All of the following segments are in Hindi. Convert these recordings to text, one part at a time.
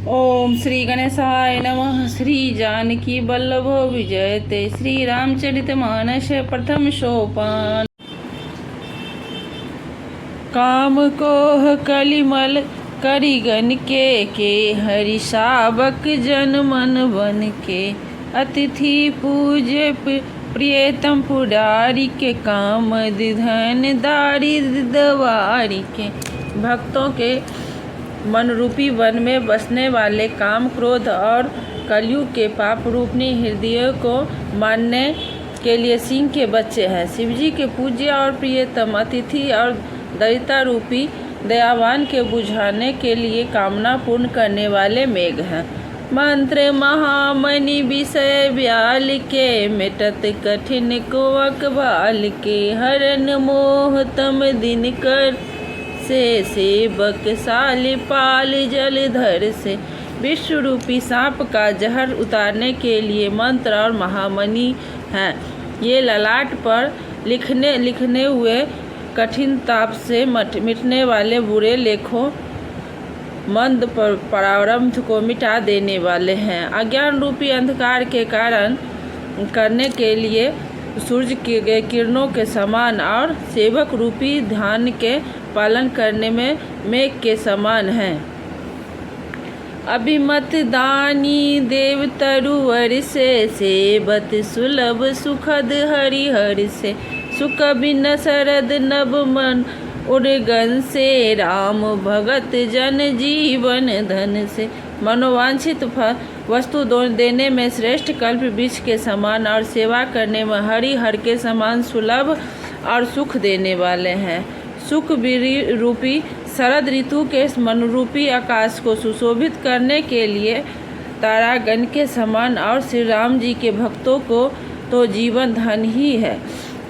ओम श्री गणेशाय नमः। श्री जानकी वल्लभो विजयते। श्री रामचरितमानस प्रथम सोपान। काम कोह कलिमल करिगन के हरि शावक जन मन बन के अतिथि पूज्य प्रियतम पुरारी के काम धन दारिद्र दवारी के। भक्तों के मन रूपी वन में बसने वाले काम क्रोध और कलयुग के पाप रूपनी हृदय को मानने के लिए सिंह के बच्चे हैं। शिवजी के पूज्य और प्रियतम अतिथि और दरिद्रता रूपी दयावान के बुझाने के लिए कामना पूर्ण करने वाले मेघ हैं। मंत्र महामणि विषय ब्याल के मिटत कठिन कोवक भाल के हरन मोह तम दिन कर से सेवक साल पाल जलधर से। विश्व रूपी सांप का जहर उतारने के लिए मंत्र और महामणि हैं। ये ललाट पर लिखने हुए कठिन ताप से मिटने वाले बुरे लेखों मंद प्रारंभ को मिटा देने वाले हैं। अज्ञान रूपी अंधकार के कारण करने के लिए सूर्य के किरणों के समान और सेवक रूपी ध्यान के पालन करने में मेघ के समान हैं। अभिमत दानी देव तरुवर से सेवत सुलभ सुखद हरिहर से। सुख बिन शरद नभ मन उर्गन से राम भगत जन जीवन धन से। मनोवांछित वस्तु देने में श्रेष्ठ कल्प वृक्ष के समान और सेवा करने में हरिहर के समान सुलभ और सुख देने वाले हैं। सुख रूपी शरद ऋतु के मनरूपी आकाश को सुशोभित करने के लिए तारागण के समान और श्री राम जी के भक्तों को तो जीवन धन ही है।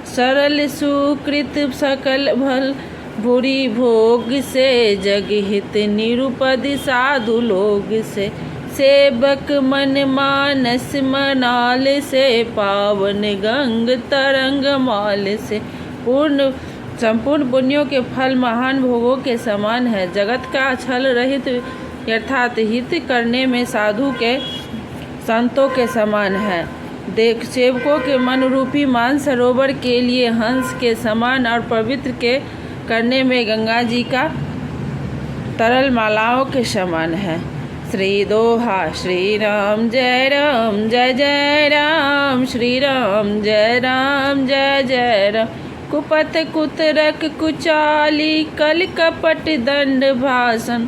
सरल सुकृत सकल भल भूरी भोग से जग हित निरुपद साधु लोग से। सेवक मन मानस मनाल से पावन गंग तरंग माल से। संपूर्ण पुण्यों के फल महान भोगों के समान है। जगत का छल रहित अर्थात हित करने में साधु के संतों के समान है। देख सेवकों के मन रूपी मान सरोवर के लिए हंस के समान और पवित्र के करने में गंगा जी का तरल मालाओं के समान है। श्री दोहा श्री राम जय जय राम। श्री राम जय जय राम। कुपत कुतरक कुचाली कल कपट दंड भाषण।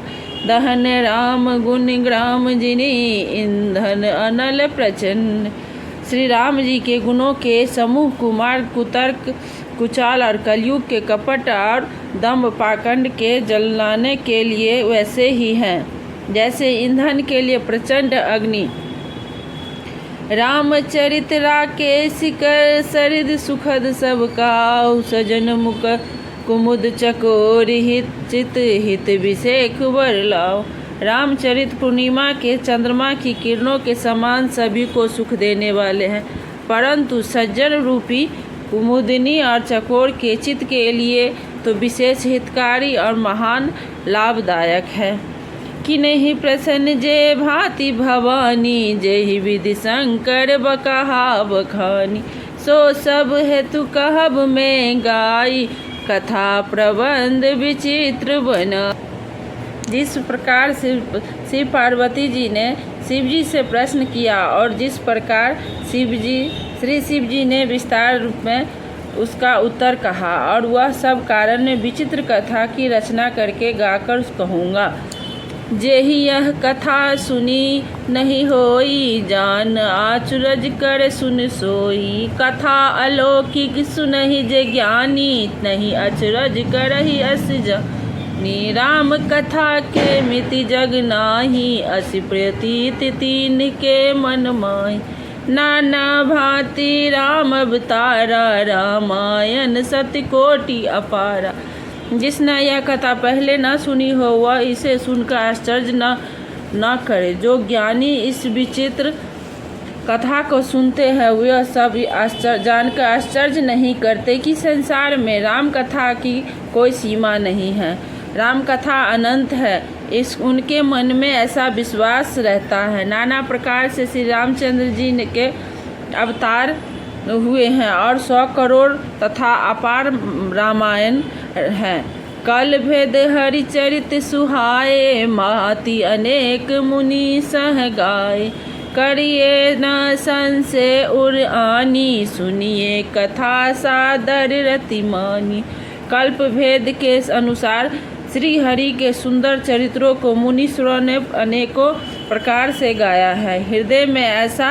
दहन राम गुण ग्राम जिनी ईंधन अनल प्रचंड। श्री राम जी के गुणों के समूह कुमार कुतर्क कुचाल और कलयुग के कपट और दम्भ पाखंड के जलाने के लिए वैसे ही हैं जैसे ईंधन के लिए प्रचंड अग्नि। रामचरित राकेश कर सरिद सुखद सब काहु। सजन मुख कुमुद चकोर हित चित हित विषेक वर लाओ। रामचरित पूर्णिमा के चंद्रमा की किरणों के समान सभी को सुख देने वाले हैं, परंतु सज्जन रूपी कुमुदिनी और चकोर के चित्त के लिए तो विशेष हितकारी और महान लाभदायक है। कि नहीं प्रसन्न जय भांति भवानी जय विधि शंकर बकहा बखानी। सो सब हेतु कहब में गाई कथा प्रबंध विचित्र बना। जिस प्रकार शिव पार्वती जी ने शिव जी से प्रश्न किया और जिस प्रकार श्री शिव जी ने विस्तार रूप में उसका उत्तर कहा और वह सब कारण में विचित्र कथा की रचना करके गाकर कहूँगा। जेहि यह कथा सुनी नहीं होई जान आचरज कर सुन सोई। कथा अलौकिक सुनहि जे ज्ञानी नहीं अचरज करहि अस जानी। राम कथा के मिति जग नाही अस प्रतीत तीन के मन माही। नाना भांति राम अवतारा रामायण सत्य कोटि अपारा। जिसने यह कथा पहले न सुनी हो वह इसे सुनकर आश्चर्य न करे। जो ज्ञानी इस विचित्र कथा को सुनते हैं वह सब जानकर आश्चर्य नहीं करते कि संसार में राम कथा की कोई सीमा नहीं है। राम कथा अनंत है। उनके मन में ऐसा विश्वास रहता है। नाना प्रकार से श्री रामचंद्र जी के अवतार हुए हैं और 100 करोड़ तथा अपार रामायण हैं। कल भेद हरिचरित सुहाए, महति अनेक मुनि सह गाए। करिए न संशय उर आनी, सुनिए कथा सादर रति मानी। कल्प भेद के अनुसार श्री हरि के सुंदर चरित्रों को मुनीश्वरों ने अनेकों प्रकार से गाया है। हृदय में ऐसा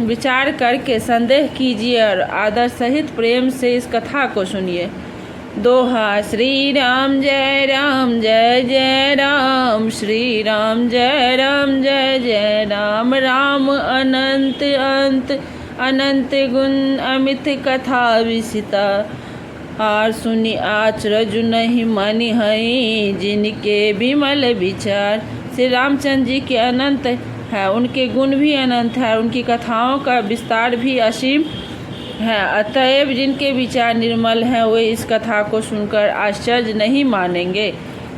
विचार करके संदेह कीजिए और आदर सहित प्रेम से इस कथा को सुनिए। दोहा। श्री राम जय राम जय जय राम, श्री राम जय राम जय जय राम। राम अनंत अंत अनंत गुण, अमित कथा विसिता। और सुनि आचरज नहीं मनि हई, जिनके विमल विचार। श्री रामचंद्र जी के अनंत है, उनके गुण भी अनंत है, उनकी कथाओं का विस्तार भी असीम है। अतएव जिनके विचार निर्मल हैं वे इस कथा को सुनकर आश्चर्य नहीं मानेंगे।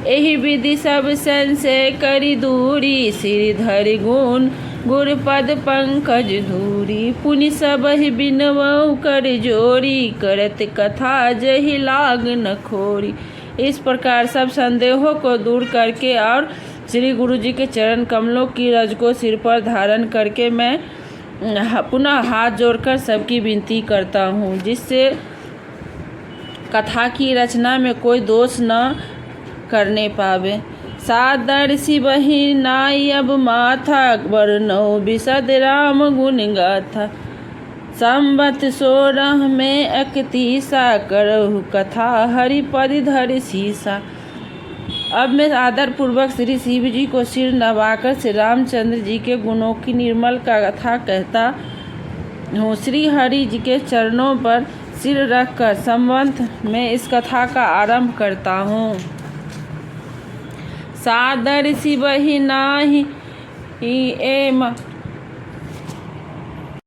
यही विधि सब संशय करी दूरी, सिरधरि गुण गुरुपद पंकज धूरी। पुनि सबहि बिनवउ कर जोरी, करत कथा जहि लाग न खोरी। इस प्रकार सब संदेहों को दूर करके और श्री गुरु जी के चरण कमलों की रज को सिर पर धारण करके मैं पुनः हाथ जोड़कर सबकी विनती करता हूँ, जिससे कथा की रचना में कोई दोष न करने पावे। सादर सिबहि नाई अब माथा, वर्णौ बिशद राम गुण गाथा। संबत 16 में 31 करहु कथा, हरिपद धरि सीसा। अब मैं आदर पूर्वक श्री शिव जी को सिर नवाकर श्री रामचंद्र जी के गुणों की निर्मल कथा कहता हूँ। श्री हरि जी के चरणों पर सिर रखकर संबंध में इस कथा का आरंभ करता हूँ। सादर सिबहि नाहि